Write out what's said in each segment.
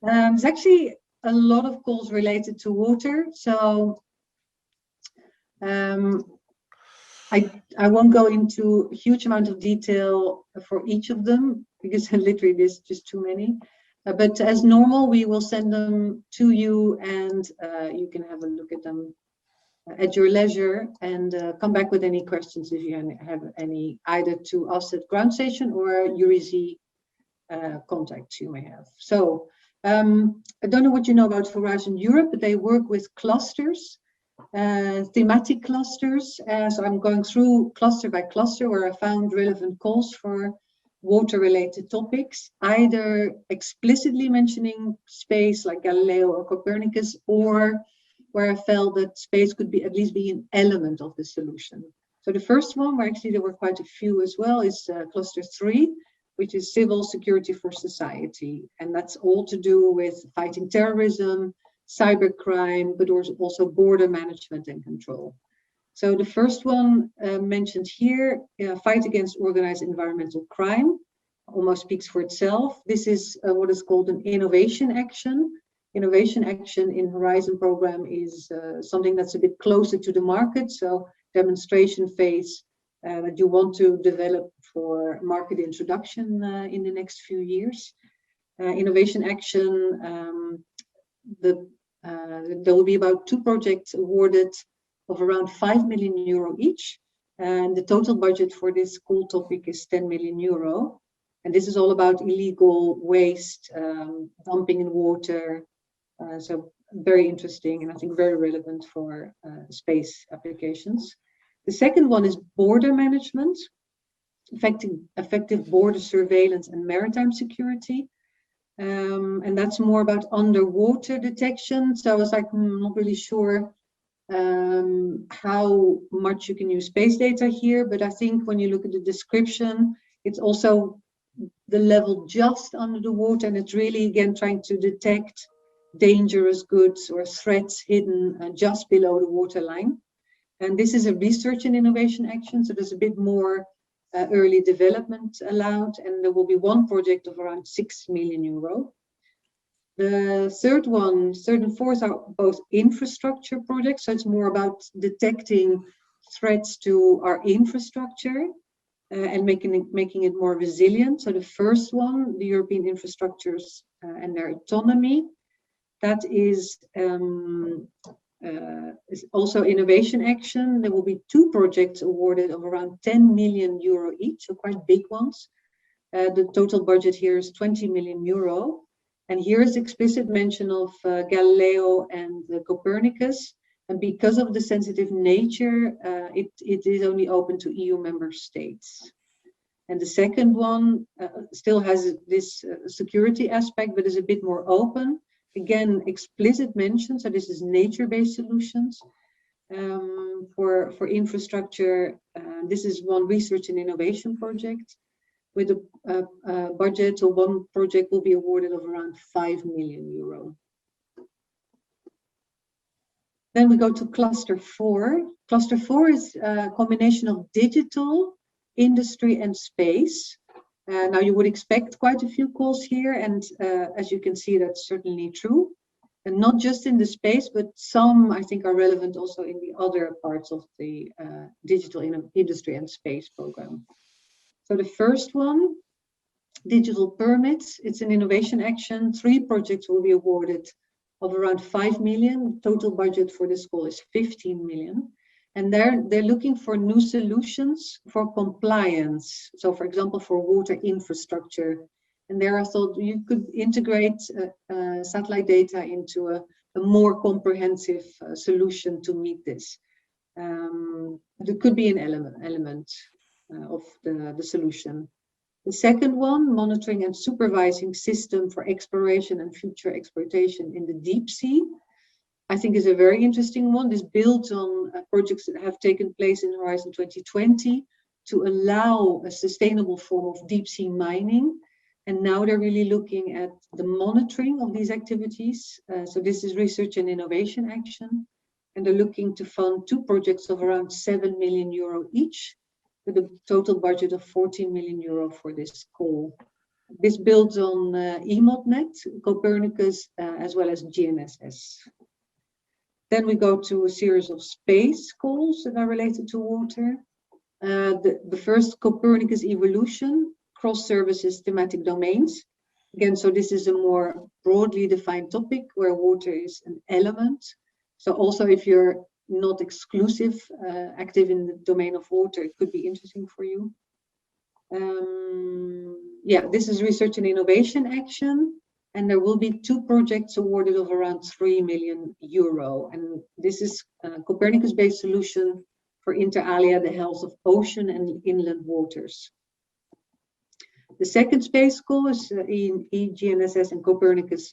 There's actually a lot of calls related to water, so I won't go into a huge amount of detail for each of them because literally there's just too many. But as normal, we will send them to you, and you can have a look at them at your leisure, and come back with any questions if you have any, either to us at Groundstation or URIZ contacts you may have. So I don't know what you know about Horizon Europe, but they work with clusters, thematic clusters. So I'm going through cluster by cluster where I found relevant calls for water-related topics, either explicitly mentioning space like Galileo or Copernicus, or where I felt that space could be at least be an element of the solution. So the first one, where actually there were quite a few as well, is cluster 3, which is civil security for society. And that's all to do with fighting terrorism, cybercrime, but also border management and control. So the first one mentioned here, fight against organized environmental crime, almost speaks for itself. This is what is called an innovation action. Innovation action in Horizon program is something that's a bit closer to the market. So demonstration phase that you want to develop for market introduction in the next few years. Innovation action, there will be about 2 projects awarded of around 5 million euro each. And the total budget for this cool topic is 10 million euro. And this is all about illegal waste, dumping in water. So very interesting, and I think very relevant for space applications. The second one is border management, effective border surveillance and maritime security. And that's more about underwater detection. So I was like, I'm not really sure how much you can use space data here, but I think when you look at the description, it's also the level just under the water, and it's really, again, trying to detect dangerous goods or threats hidden just below the waterline. And this is a research and innovation action, so there's a bit more early development allowed, and there will be 1 project of around 6 million euro. The third and fourth are both infrastructure projects, so it's more about detecting threats to our infrastructure and making it more resilient. So the first one, the European infrastructures and their autonomy, that is also innovation action. There will be 2 projects awarded of around 10 million euro each, so quite big ones. The total budget here is 20 million euro. And here is explicit mention of Galileo and Copernicus. And because of the sensitive nature, it is only open to EU member states. And the second one still has this security aspect, but is a bit more open. Again, explicit mention, so this is nature-based solutions for infrastructure. This is one research and innovation project with a budget, so 1 project will be awarded of around 5 million euro. Then we go to cluster 4. Cluster 4 is a combination of digital, industry, and space. Now you would expect quite a few calls here, and as you can see, that's certainly true. And not just in the space, but some I think are relevant also in the other parts of the digital industry and space program. So the first one, digital permits, it's an innovation action. 3 projects will be awarded of around 5 million. Total budget for this call is 15 million. And they're looking for new solutions for compliance. So for example, for water infrastructure. And there I thought you could integrate satellite data into a more comprehensive solution to meet this. It could be an element of the solution. The second one, monitoring and supervising system for exploration and future exploitation in the deep sea, I think is a very interesting one. This builds on projects that have taken place in Horizon 2020 to allow a sustainable form of deep sea mining. And now they're really looking at the monitoring of these activities. So this is research and innovation action. And they're looking to fund 2 projects of around 7 million euro each, with a total budget of 14 million euro for this call. This builds on EMODnet, Copernicus, as well as GNSS. Then we go to a series of space calls that are related to water. The first, Copernicus Evolution, cross-services thematic domains. Again, so this is a more broadly defined topic where water is an element. So also if you're not exclusive active in the domain of water, it could be interesting for you. Yeah, this is research and innovation action, and there will be 2 projects awarded of around 3 million euro. And this is a Copernicus-based solution for inter alia, the health of ocean and inland waters. The second space call is GNSS and Copernicus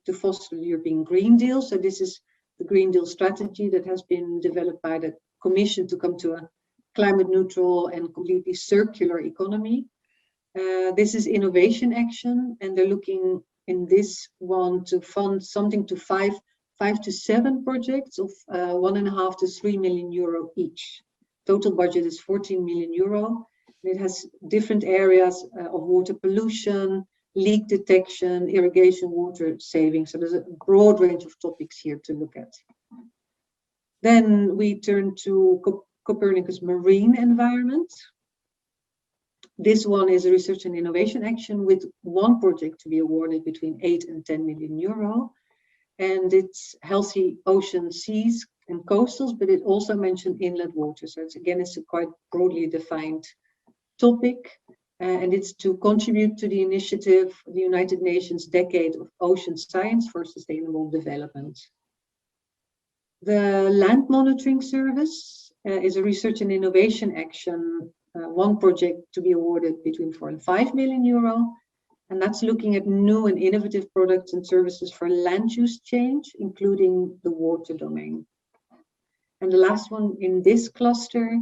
to foster the European Green Deal. So this is the Green Deal strategy that has been developed by the Commission to come to a climate neutral and completely circular economy. This is innovation action, and they're looking in this one to fund something to 5 to 7 projects of 1.5 to 3 million euro each. Total budget is 14 million euro. It has different areas of water pollution, leak detection, irrigation, water saving. So there's a broad range of topics here to look at. Then we turn to Copernicus Marine Environment. This one is a research and innovation action with 1 project to be awarded between 8 and 10 million euro. And it's healthy ocean seas and coastals, but it also mentioned inland water. So it's a quite broadly defined topic. And it's to contribute to the initiative, the United Nations Decade of Ocean Science for Sustainable Development. The Land Monitoring Service is a research and innovation action, 1 project to be awarded between 4 and 5 million euro. And that's looking at new and innovative products and services for land use change, including the water domain. And the last one in this cluster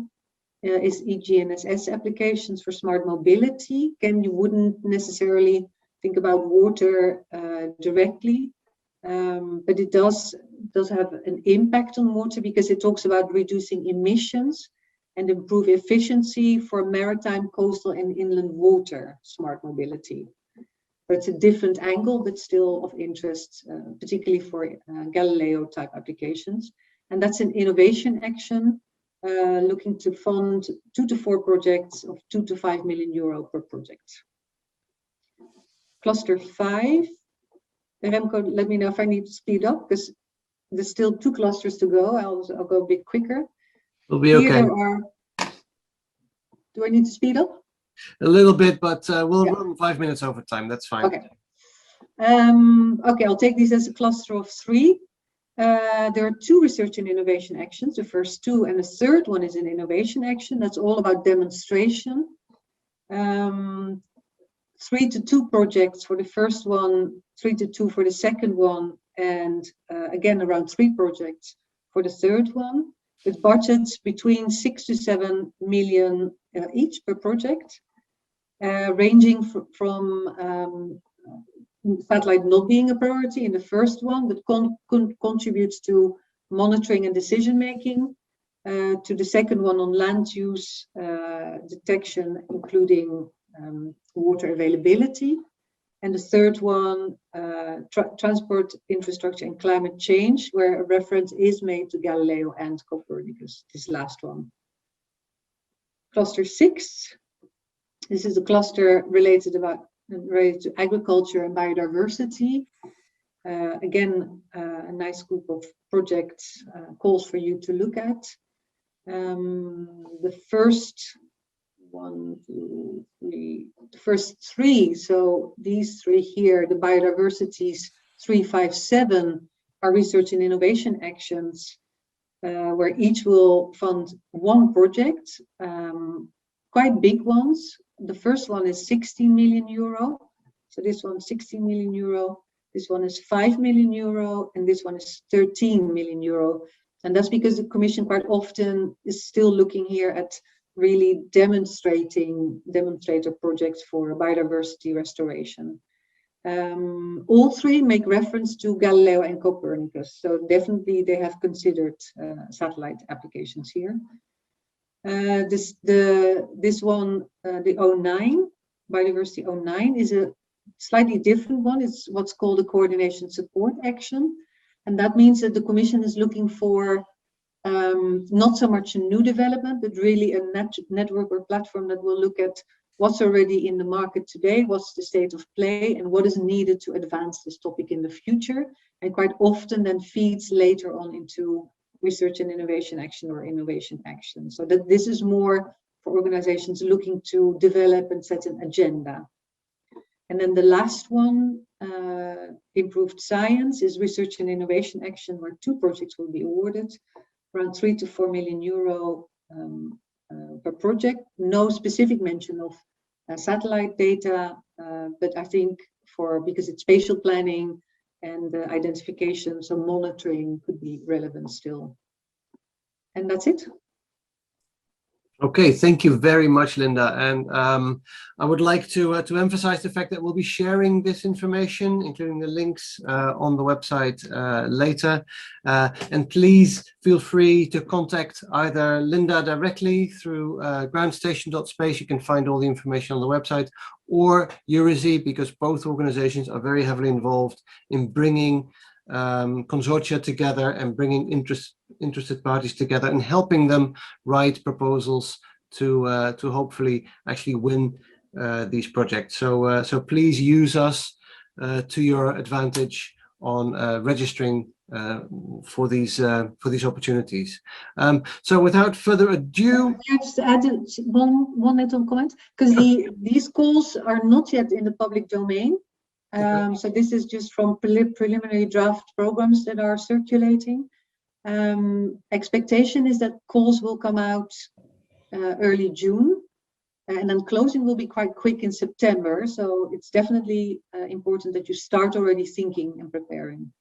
is GNSS applications for smart mobility. Again, you wouldn't necessarily think about water directly, but it does have an impact on water because it talks about reducing emissions and improve efficiency for maritime, coastal, and inland water smart mobility. But it's a different angle, but still of interest, particularly for Galileo type applications. And that's an innovation action looking to fund 2 to 4 projects of 2 to 5 million euro per project. Cluster 5. Remco, let me know if I need to speed up because there's still 2 clusters to go. I'll go a bit quicker. It'll be okay. Do I need to speed up? A little bit, but we'll run 5 minutes over time. That's fine. Okay. Okay, I'll take these as a cluster of 3. There are 2 research and innovation actions, the first 2, and the third one is an innovation action. That's all about demonstration. 3 to 2 projects for the first one, 3 to 2 for the second one, and again around 3 projects for the third one, with budgets between 6 to 7 million each per project, ranging from satellite not being a priority in the first one, but contributes to monitoring and decision making, to the second one on land use detection, including water availability, and the third one, transport infrastructure and climate change, where a reference is made to Galileo and Copernicus, this last one. Cluster 6, this is a cluster related to agriculture and biodiversity. Again, a nice group of projects, calls for you to look at. The first 1, 2, 3, the first 3, so these 3 here, the biodiversities 3, 5, 7 are research and innovation actions, where each will fund 1 project, quite big ones. The first one is 16 million euro. So this one 16 million euro, this one is 5 million euro, and this one is 13 million euro. And that's because the Commission quite often is still looking here at really demonstrator projects for biodiversity restoration. All 3 make reference to Galileo and Copernicus. So definitely they have considered satellite applications here. This one, the 09, Biodiversity 09 is a slightly different one. It's what's called a coordination support action. And that means that the Commission is looking for not so much a new development, but really a network or platform that will look at what's already in the market today, what's the state of play, and what is needed to advance this topic in the future, and quite often then feeds later on into research and innovation action or innovation action. So that this is more for organizations looking to develop and set an agenda. And then the last one, improved science, is research and innovation action, where 2 projects will be awarded, around 3 to 4 million euro per project. No specific mention of satellite data, but I think because it's spatial planning and identification, so monitoring could be relevant still. And that's it. Okay, thank you very much, Linda. And I would like to emphasize the fact that we'll be sharing this information, including the links on the website later. And please feel free to contact either Linda directly through Groundstation.Space. You can find all the information on the website, or Euryzy, because both organizations are very heavily involved in bringing consortia together and bringing interested parties together and helping them write proposals to hopefully actually win these projects. So please use us to your advantage on registering for these opportunities. So without further ado, I just add one little comment, because these calls are not yet in the public domain. So this is just from preliminary draft programs that are circulating. Expectation is that calls will come out early June, and then closing will be quite quick in September. So it's definitely important that you start already thinking and preparing.